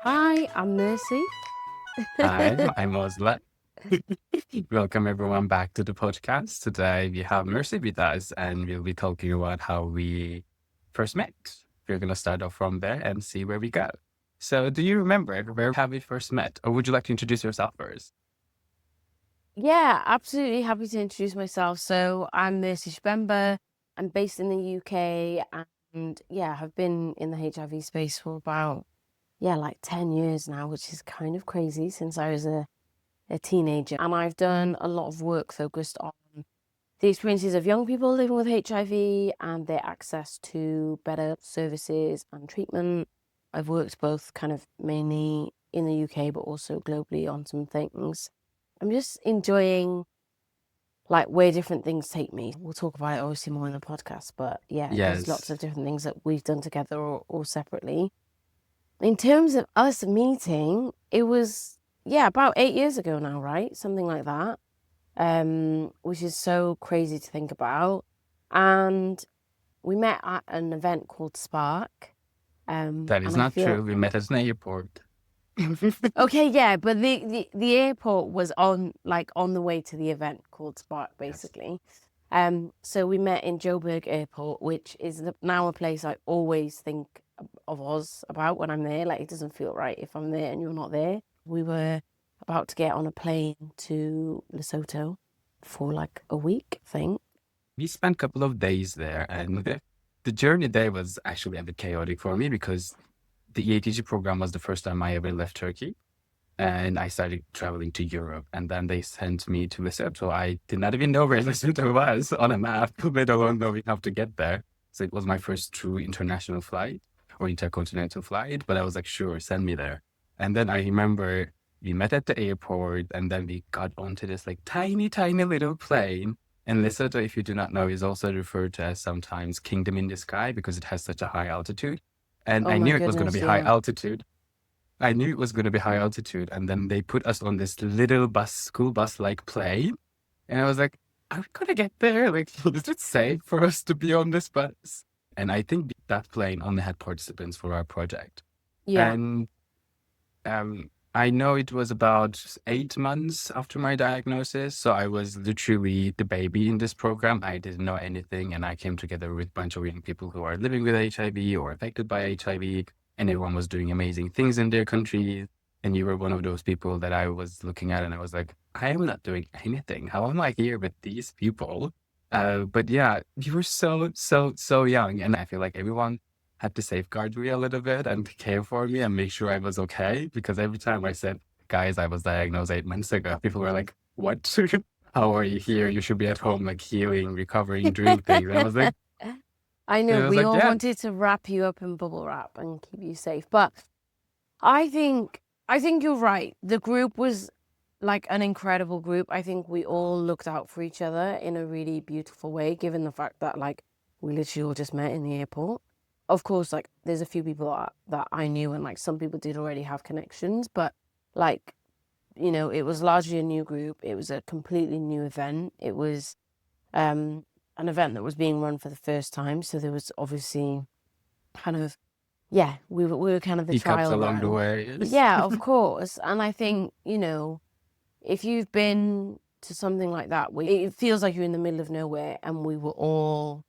Hi, I'm Mercy. Hi, I'm Ozla. Welcome everyone back to the podcast. Today we have Mercy with us and we'll be talking about how we first met. We're going to start off from there and see where we go. So do you remember where have we first met? Or would you like to introduce yourself first? Yeah, absolutely happy to introduce myself. So I'm Mercy Shibemba. I'm based in the UK and yeah, have been in the HIV space for about, like 10 years now, which is kind of crazy since I was a teenager. And I've done a lot of work focused on the experiences of young people living with HIV and their access to better services and treatment. I've worked both kind of mainly in the UK, but also globally on some things. I'm just enjoying like where different things take me. We'll talk about it obviously more in the podcast, but yeah, there's lots Yes. of different things that we've done together or separately. In terms of us meeting, it was about 8 years ago now, right? Something like that. Which is so crazy to think about. And we met at an event called Spark. That is And I not feel true. We met at an airport. okay, yeah, but the airport was on the way to the event called Spark, Yes. basically. So we met in Joburg Airport, which is now a place I always think of Oz about when I'm there. Like it doesn't feel right if I'm there and you're not there. We were about to get on a plane to Lesotho for like a week, I think. We spent a couple of days there and the journey there was actually a bit chaotic for me because the EATG program was the first time I ever left Turkey. And I started traveling to Europe. And then they sent me to Lesotho. I did not even know where Lesotho was on a map, let alone knowing how to get there. So it was my first true international flight or intercontinental flight. But I was like, sure, send me there. And then I remember we met at the airport and then we got onto this like tiny, tiny little plane. And Lesotho, if you do not know, is also referred to as sometimes kingdom in the sky because it has such a high altitude. And Oh I my knew it was going to goodness, be high yeah. altitude. I knew it was going to be high altitude, and then they put us on this little school bus like plane, and I was like, "Are we gonna get there? Like, is it safe for us to be on this bus?" And I think that plane only had participants for our project, Yeah. and I know it was about 8 months after my diagnosis, so I was literally the baby in this program. I didn't know anything, and I came together with a bunch of young people who are living with HIV or affected by HIV, and everyone was doing amazing things in their countries. And you were one of those people that I was looking at, and I was like, I am not doing anything. How am I here with these people? But yeah, you were so young, and I feel like everyone had to safeguard me a little bit and care for me and make sure I was okay. Because every time I said, guys, I was diagnosed 8 months ago, people were like, what? How are you here? You should be at home, like healing, recovering, doing things. And I know I was we like, all yeah, wanted to wrap you up in bubble wrap and keep you safe. But I think you're right. The group was like an incredible group. I think we all looked out for each other in a really beautiful way, given the fact that like we literally all just met in the airport. Of course, like there's a few people that I knew and like some people did already have connections, but like, it was largely a new group. It was a completely new event. It was um an event that was being run for the first time. So there was obviously kind of yeah, we were kind of the hiccups trial along the run. way. Yeah, of course. And I think, if you've been to something like that, where it feels like you're in the middle of nowhere and we were all,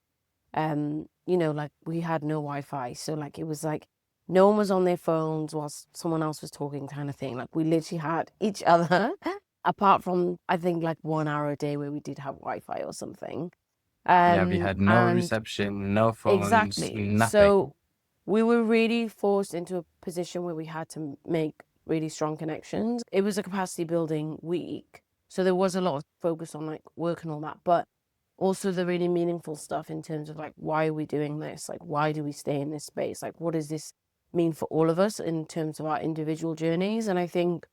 like we had no Wi-Fi. So like it was like no one was on their phones whilst someone else was talking kind of thing. Like we literally had each other apart from I think like 1 hour a day where we did have Wi-Fi or something. Yeah, we had no And reception, no phones, exactly. nothing. So we were really forced into a position where we had to make really strong connections. It was a capacity building week. So there was a lot of focus on like work and all that, but also the really meaningful stuff in terms of like, why are we doing this? Like, why do we stay in this space? Like, what does this mean for all of us in terms of our individual journeys? And I think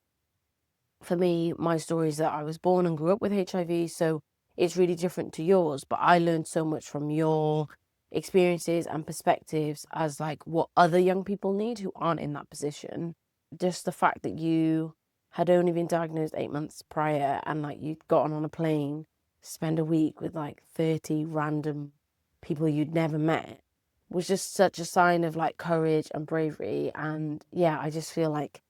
for me, my story is that I was born and grew up with HIV. So it's really different to yours, but I learned so much from your experiences and perspectives as like what other young people need who aren't in that position. Just the fact that you had only been diagnosed 8 months prior and like you'd gotten on a plane to spend a week with like 30 random people you'd never met was just such a sign of like courage and bravery. And yeah, I just feel like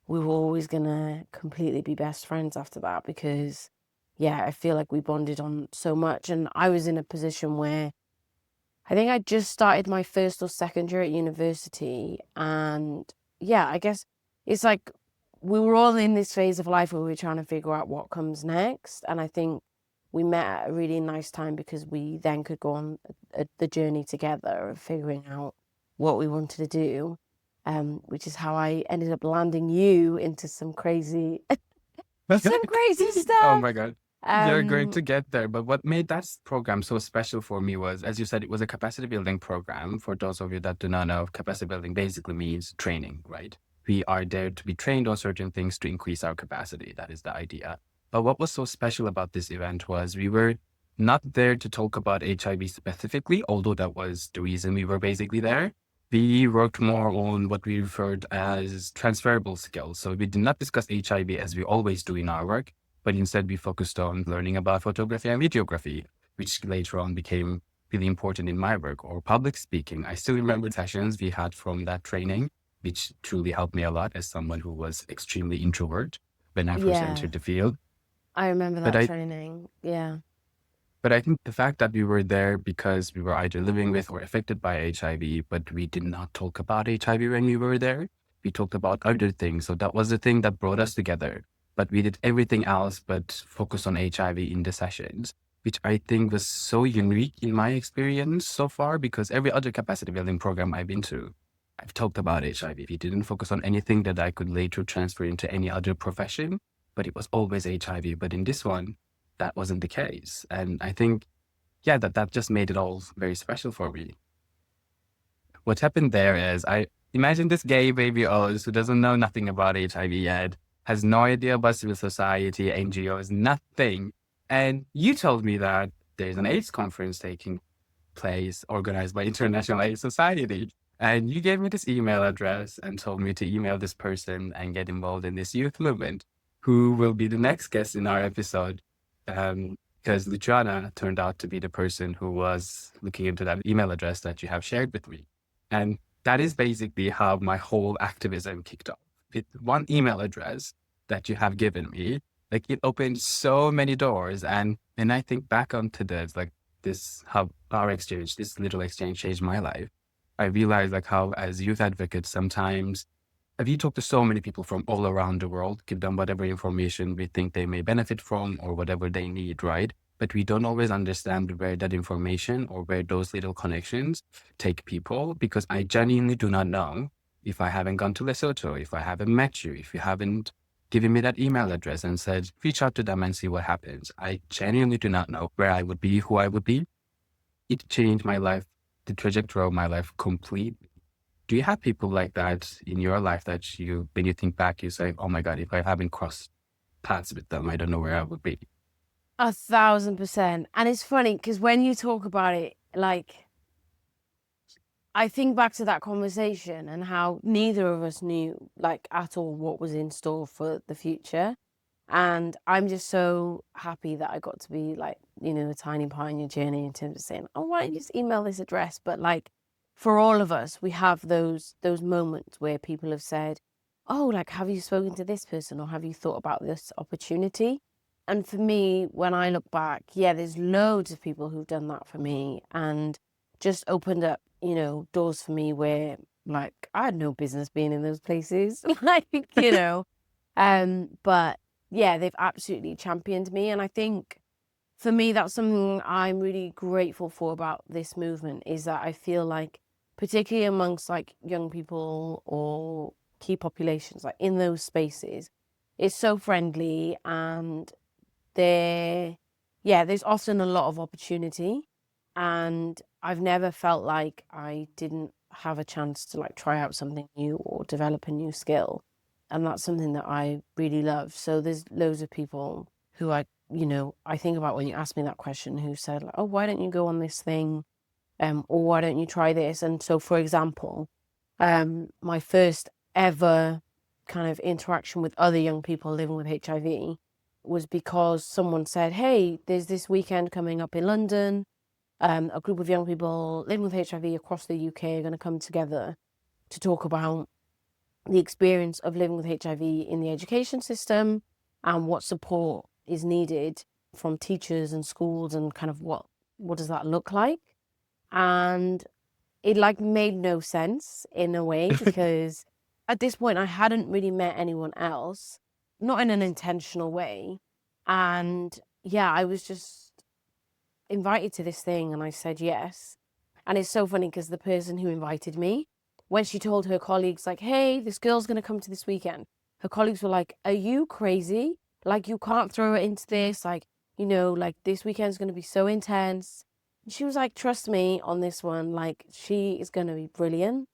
we were always gonna completely be best friends after that, because yeah, I feel like we bonded on so much. And I was in a position where I think I just started my first or second year at university. And yeah, I guess it's like we were all in this phase of life where we were trying to figure out what comes next. And I think we met at a really nice time, because we then could go on the journey together of figuring out what we wanted to do, which is how I ended up landing you into some crazy, some crazy Oh stuff. my God. You're going Um, to get there. But what made that program so special for me was, as you said, it was a capacity building program. For those of you that do not know, capacity building basically means training, right? We are there to be trained on certain things to increase our capacity. That is the idea. But what was so special about this event was we were not there to talk about HIV specifically, although that was the reason we were basically there. We worked more on what we referred as transferable skills. So we did not discuss HIV as we always do in our work, but instead we focused on learning about photography and videography, which later on became really important in my work, or public speaking. I still remember sessions we had from that training, which truly helped me a lot as someone who was extremely introvert when I first yeah, entered the field. I remember But that I training. Yeah. but I think the fact that we were there because we were either living with or affected by HIV, but we did not talk about HIV when we were there. We talked about other things. So that was the thing that brought us together. But we did everything else but focus on HIV in the sessions, which I think was so unique in my experience so far, because every other capacity building program I've been to, I've talked about HIV. We didn't focus on anything that I could later transfer into any other profession, but it was always HIV. But in this one, that wasn't the case. And I think, yeah, that just made it all very special for me. What happened there is I imagine this gay baby Oz who doesn't know nothing about HIV yet, has no idea about civil society, NGOs, nothing. And you told me that there's an AIDS conference taking place organized by International AIDS Society. And you gave me this email address and told me to email this person and get involved in this youth movement, who will be the next guest in our episode. Because Luciana turned out to be the person who was looking into that email address that you have shared with me. And that is basically how my whole activism kicked off. With one email address that you have given me, like it opened so many doors. And when I think back onto this, like this, how our exchange, this little exchange changed my life. I realized like how as youth advocates, sometimes we talk to so many people from all around the world, give them whatever information we think they may benefit from or whatever they need, right? But we don't always understand where that information or where those little connections take people, because I genuinely do not know if I haven't gone to Lesotho, if I haven't met you, if you haven't given me that email address and said, reach out to them and see what happens. I genuinely do not know where I would be, who I would be. It changed my life, the trajectory of my life completely. Do you have people like that in your life that you, when you think back, you say, oh my God, if I haven't crossed paths with them, I don't know where I would be? 1,000%. And it's funny because when you talk about it, like, I think back to that conversation and how neither of us knew, like, at all what was in store for the future. And I'm just so happy that I got to be, like, a tiny part in your journey in terms of saying, oh, why don't you just email this address? But, like, for all of us, we have those moments where people have said, oh, like, have you spoken to this person, or have you thought about this opportunity? And for me, when I look back, yeah, there's loads of people who've done that for me and just opened up, doors for me where, like, I had no business being in those places. Like, but yeah, they've absolutely championed me. And I think for me, that's something I'm really grateful for about this movement, is that I feel like, particularly amongst like young people or key populations, like in those spaces, it's so friendly, and there's often a lot of opportunity. And I've never felt like I didn't have a chance to like try out something new or develop a new skill. And that's something that I really love. So there's loads of people who I think about when you ask me that question, who said like, oh, why don't you go on this thing? Or why don't you try this? And so, for example, my first ever kind of interaction with other young people living with HIV was because someone said, hey, there's this weekend coming up in London. a group of young people living with HIV across the UK are going to come together to talk about the experience of living with HIV in the education system and what support is needed from teachers and schools, and kind of what does that look like. And it like made no sense in a way, because at this point I hadn't really met anyone else, not in an intentional way. And yeah, I was just invited to this thing and I said yes. And it's so funny because the person who invited me, when she told her colleagues, like, hey, this girl's going to come to this weekend, her colleagues were like, are you crazy? Like, you can't throw her into this. Like, you know, like, this weekend's going to be so intense. And she was like, trust me on this one. Like, she is going to be brilliant.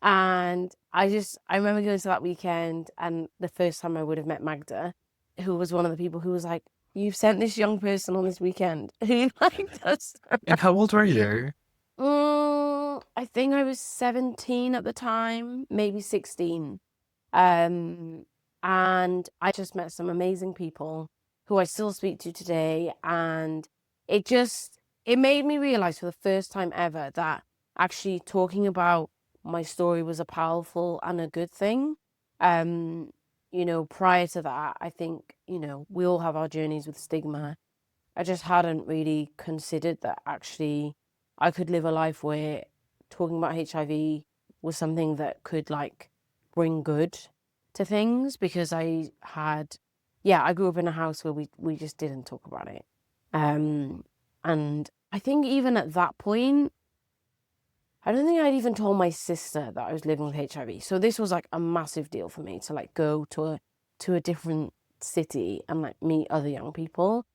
And I remember going to that weekend, and the first time I would have met Magda, who was one of the people who was like, you've sent this young person on this weekend who like does. And how old were you? I think I was 17 at the time, maybe 16. And I just met some amazing people who I still speak to today. And it made me realize for the first time ever that actually talking about my story was a powerful and a good thing. You know, prior to that, I think, you know, we all have our journeys with stigma. I just hadn't really considered that actually I could live a life where talking about HIV was something that could like bring good to things, because I grew up in a house where we just didn't talk about it. And I think even at that point, I don't think I'd even told my sister that I was living with HIV. So this was like a massive deal for me to like go to a different city and like meet other young people.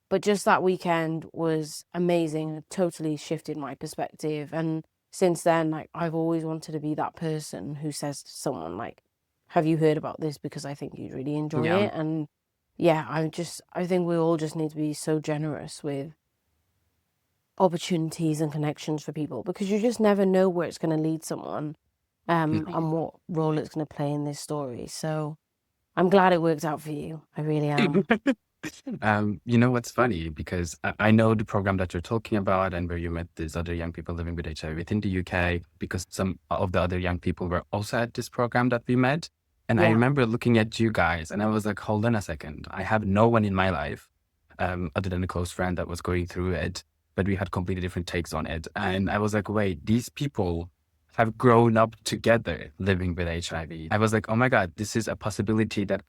But just that weekend was amazing. It totally shifted my perspective. And since then, like, I've always wanted to be that person who says to someone, like, have you heard about this? Because I think you'd really enjoy Yeah. it. And yeah, I think we all just need to be so generous with opportunities and connections for people, because you just never know where it's going to lead someone, and what role it's going to play in this story. So I'm glad it worked out for you. I really am. You know what's funny? Because I know the program that you're talking about and where you met these other young people living with HIV within the UK, because some of the other young people were also at this program that we met. And I Yeah. remember looking at you guys and I was like, hold on a second. I have no one in my life, other than a close friend that was going through it, but we had completely different takes on it. And I was like, wait, these people have grown up together living with HIV. I was like, oh my God, this is a possibility that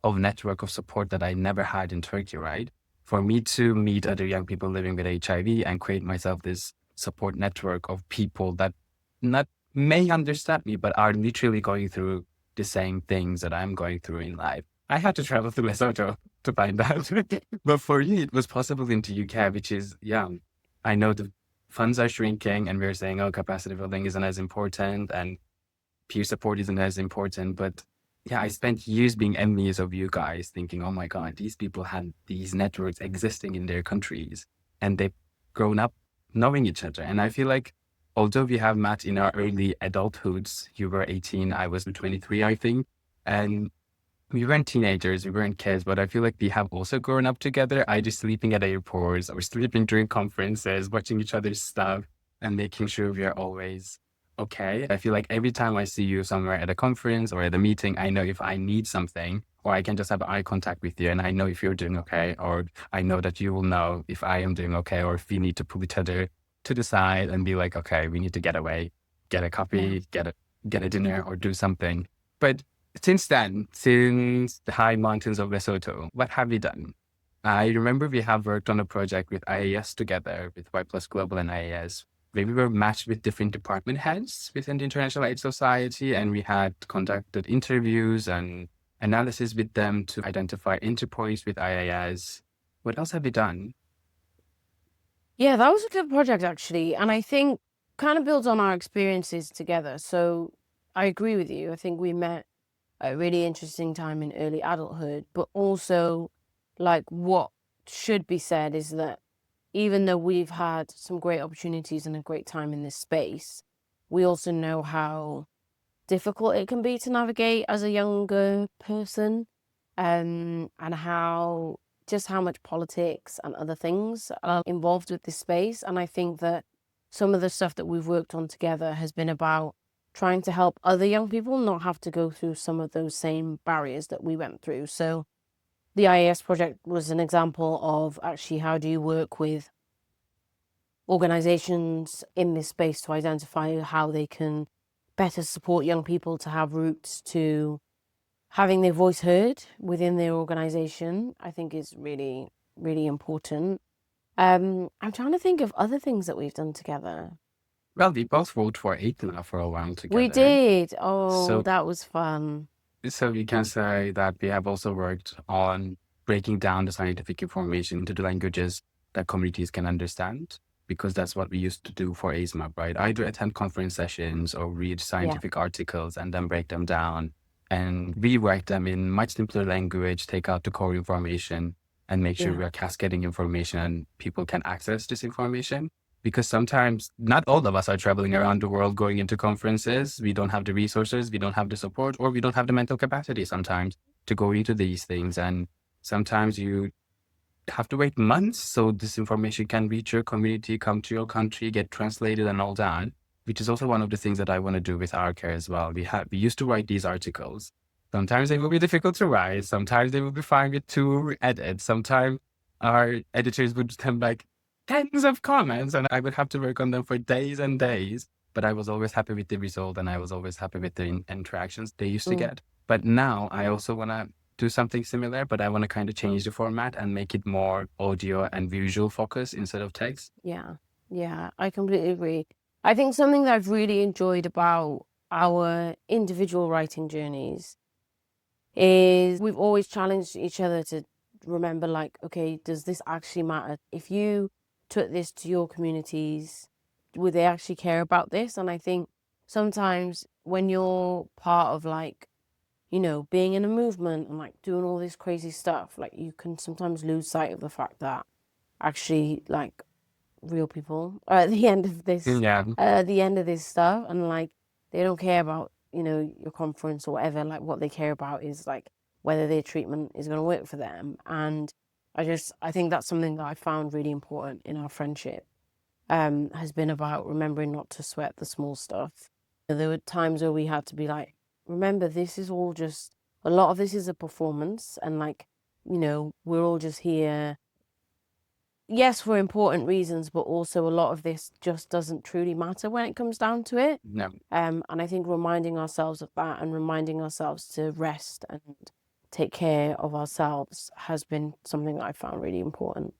of network of support that I never had in Turkey, right? For me to meet other young people living with HIV and create myself this support network of people that not may understand me, but are literally going through the same things that I'm going through in life. I had to travel to Lesotho to find out. But for you, it was possible in the UK, which is, yeah, I know the funds are shrinking and we're saying, oh, capacity building isn't as important and peer support isn't as important, but yeah, I spent years being envious of you guys, thinking, oh my God, these people had these networks existing in their countries and they've grown up knowing each other. And I feel like, although we have met in our early adulthoods, you were 18, I was 23, I think. And we weren't teenagers, we weren't kids, but I feel like we have also grown up together, either sleeping at airports or sleeping during conferences, watching each other's stuff and making sure we are always okay. I feel like every time I see you somewhere at a conference or at a meeting, I know if I need something, or I can just have eye contact with you and I know if you're doing okay, or I know that you will know if I am doing okay, or if we need to pull each other to the side and be like, okay, we need to get away, get a coffee, get a dinner or do something. But since then, since the high mountains of Lesotho, what have we done? I remember we have worked on a project with IAS together, with Y Plus Global and IAS, where we were matched with different department heads within the International AIDS Society, and we had conducted interviews and analysis with them to identify interpoints with IAS. What else have we done? Yeah, that was a good project actually. And I think kind of builds on our experiences together. So I agree with you. I think we met at a really interesting time in early adulthood, but also like what should be said is that even though we've had some great opportunities and a great time in this space, we also know how difficult it can be to navigate as a younger person, and how just how much politics and other things are involved with this space. And I think that some of the stuff that we've worked on together has been about trying to help other young people not have to go through some of those same barriers that we went through. So the IAS project was an example of actually how do you work with organizations in this space to identify how they can better support young people to have routes to having their voice heard within their organization. I think is really, really important. I'm trying to think of other things that we've done together. Well, we both wrote for Ozla for a while together. We did. Oh, So- that was fun. So we can say that we have also worked on breaking down the scientific information into the languages that communities can understand, because that's what we used to do for ASMAP, right? Either attend conference sessions or read scientific articles and then break them down and rewrite them in much simpler language, take out the core information and make sure Yeah. we are cascading information and people can access this information. Because sometimes not all of us are traveling around the world going into conferences. We don't have the resources, we don't have the support, or we don't have the mental capacity sometimes to go into these things. And sometimes you have to wait months so this information can reach your community, come to your country, get translated and all that, which is also one of the things that I want to do with our care as well. We used to write these articles. Sometimes they will be difficult to write. Sometimes they will be fine with 2 edits. Sometimes our editors would have like tens of comments and I would have to work on them for days and days. But I was always happy with the result and I was always happy with the interactions they used to get. But now I also want to do something similar, but I want to kind of change the format and make it more audio and visual focus instead of text. Yeah, I completely agree. I think something that I've really enjoyed about our individual writing journeys is we've always challenged each other to remember, like, okay, does this actually matter? If you took this to your communities, would they actually care about this? And I think sometimes when you're part of like, you know, being in a movement and like doing all this crazy stuff, like you can sometimes lose sight of the fact that actually like real people are at the end of this at the end of this stuff, and like they don't care about, you know, your conference or whatever. Like what they care about is like whether their treatment is going to work for them. And I think that's something that I found really important in our friendship, has been about remembering not to sweat the small stuff. There were times where we had to be like, remember, this is all just, a lot of this is a performance, and like, you know, we're all just here, yes, for important reasons, but also a lot of this just doesn't truly matter when it comes down to it. No. And I think reminding ourselves of that and reminding ourselves to rest and take care of ourselves has been something that I found really important.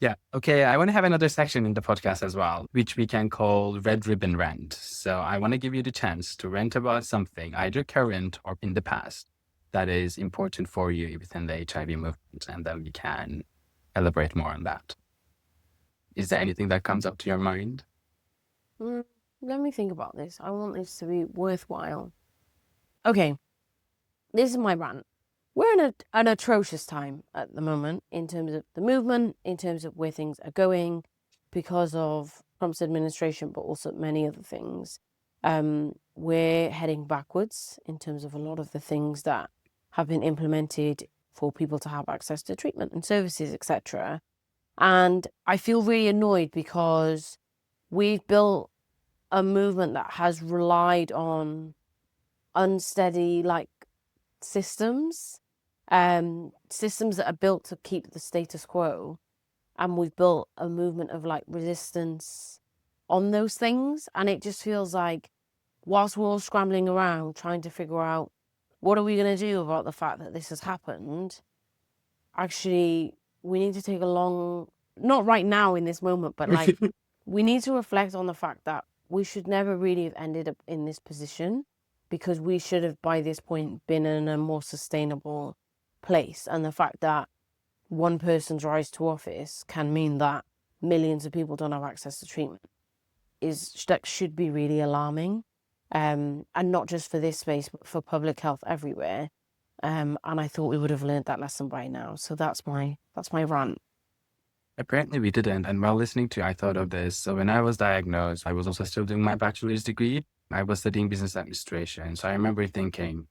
Yeah. Okay. I want to have another section in the podcast as well, which we can call Red Ribbon Rant. So I want to give you the chance to rant about something, either current or in the past, that is important for you within the HIV movement. And then we can elaborate more on that. Is there anything that comes up to your mind? Let me think about this. I want this to be worthwhile. Okay. This is my rant. We're in an atrocious time at the moment in terms of the movement, in terms of where things are going because of Trump's administration, but also many other things. We're heading backwards in terms of a lot of the things that have been implemented for people to have access to treatment and services, etc. And I feel really annoyed because we've built a movement that has relied on unsteady, like, systems that are built to keep the status quo, and we've built a movement of like resistance on those things. And it just feels like whilst we're all scrambling around trying to figure out what are we going to do about the fact that this has happened, actually we need to take a long, not right now in this moment, but like we need to reflect on the fact that we should never really have ended up in this position, because we should have by this point been in a more sustainable place. And the fact that one person's rise to office can mean that millions of people don't have access to treatment should be really alarming, and not just for this space, but for public health everywhere. And I thought we would have learned that lesson by now. So that's my rant. Apparently we didn't. And while listening to you, I thought of this. So when I was diagnosed, I was also still doing my bachelor's degree. I was studying business administration. So I remember thinking,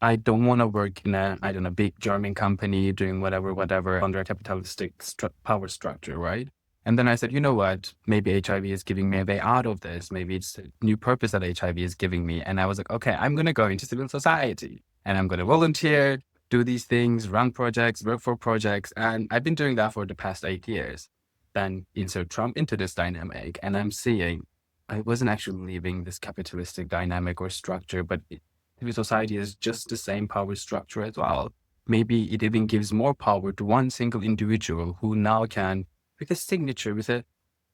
I don't want to work in a, I don't know, big German company doing whatever under a capitalistic power structure, right? And then I said, you know what? Maybe HIV is giving me a way out of this. Maybe it's a new purpose that HIV is giving me. And I was like, okay, I'm going to go into civil society and I'm going to volunteer, do these things, run projects, work for projects. And I've been doing that for the past 8 years. Then insert Trump into this dynamic. And I'm seeing I wasn't actually leaving this capitalistic dynamic or structure, but civil society is just the same power structure as well. Maybe it even gives more power to one single individual who now can, with a signature, with a,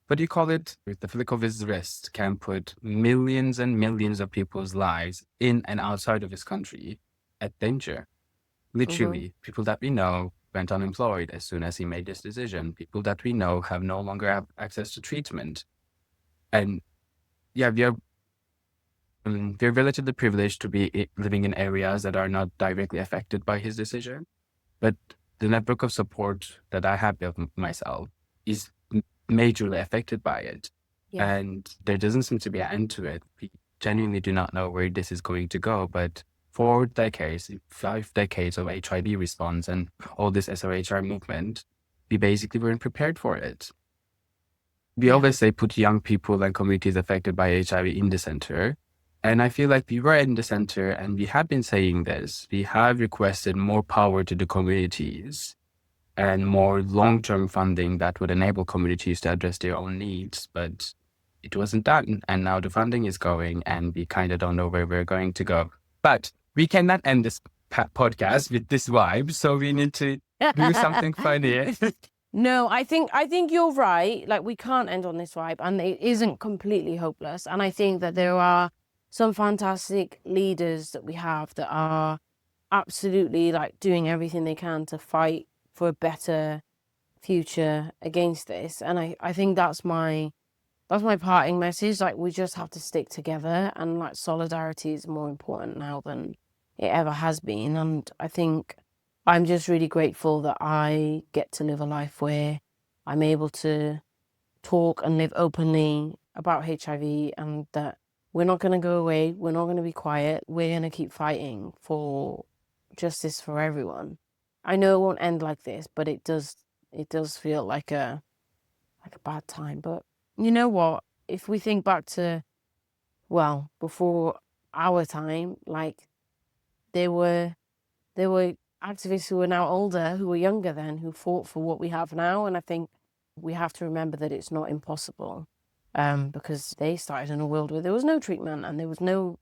what do you call it? With the flick of his wrist, can put millions and millions of people's lives in and outside of his country at danger. Literally, people that we know went unemployed as soon as he made this decision. People that we know have no longer have access to treatment. And yeah, we're relatively privileged to be living in areas that are not directly affected by his decision. But the network of support that I have built myself is majorly affected by it. Yeah. And there doesn't seem to be an end to it. We genuinely do not know where this is going to go. But 4 decades, 5 decades of HIV response and all this SRHR movement, we basically weren't prepared for it. We always say put young people and communities affected by HIV in the center. And I feel like we were in the center and we have been saying this. We have requested more power to the communities and more long-term funding that would enable communities to address their own needs. But it wasn't done. And now the funding is going and we kind of don't know where we're going to go. But we cannot end this podcast with this vibe. So we need to do something funny. No, I think you're right. Like, we can't end on this vibe, and it isn't completely hopeless. And I think that there are some fantastic leaders that we have that are absolutely like doing everything they can to fight for a better future against this. And I think that's my parting message. Like, we just have to stick together, and like solidarity is more important now than it ever has been. And I think I'm just really grateful that I get to live a life where I'm able to talk and live openly about HIV, and that we're not going to go away. We're not going to be quiet. We're going to keep fighting for justice for everyone. I know it won't end like this, but it does feel like a bad time. But you know what? If we think back to, well, before our time, like there were activists who are now older, who were younger then, who fought for what we have now. And I think we have to remember that it's not impossible, because they started in a world where there was no treatment and there was no,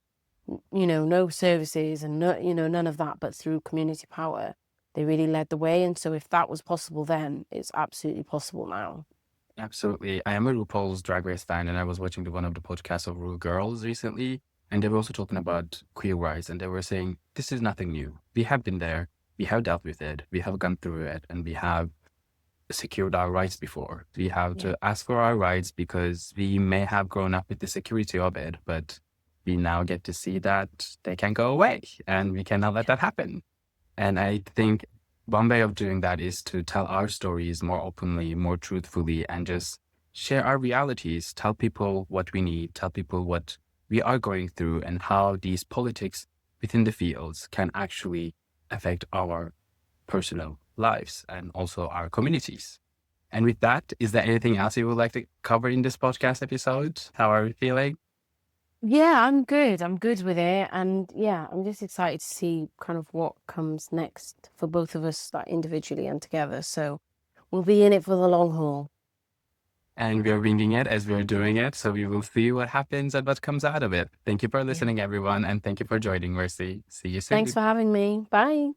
no services and no, none of that. But through community power, they really led the way. And so if that was possible then, it's absolutely possible now. Absolutely. I am a RuPaul's Drag Race fan, and I was watching one of the podcasts of Ru Girls recently, and they were also talking about queer rights, and they were saying, this is nothing new. We have been there. We have dealt with it. We have gone through it, and we have secured our rights before. We have to ask for our rights because we may have grown up with the security of it, but we now get to see that they can go away, and we cannot let that happen. And I think one way of doing that is to tell our stories more openly, more truthfully, and just share our realities, tell people what we need, tell people what we are going through, and how these politics within the fields can actually affect our personal lives and also our communities. And with that, is there anything else you would like to cover in this podcast episode? How are you feeling? Yeah, I'm good. I'm good with it. And yeah, I'm just excited to see kind of what comes next for both of us, like individually and together. So we'll be in it for the long haul. And we're winging it as we're doing it. So we will see what happens and what comes out of it. Thank you for listening, everyone. And thank you for joining, Mercy. See you soon. Thanks for having me. Bye.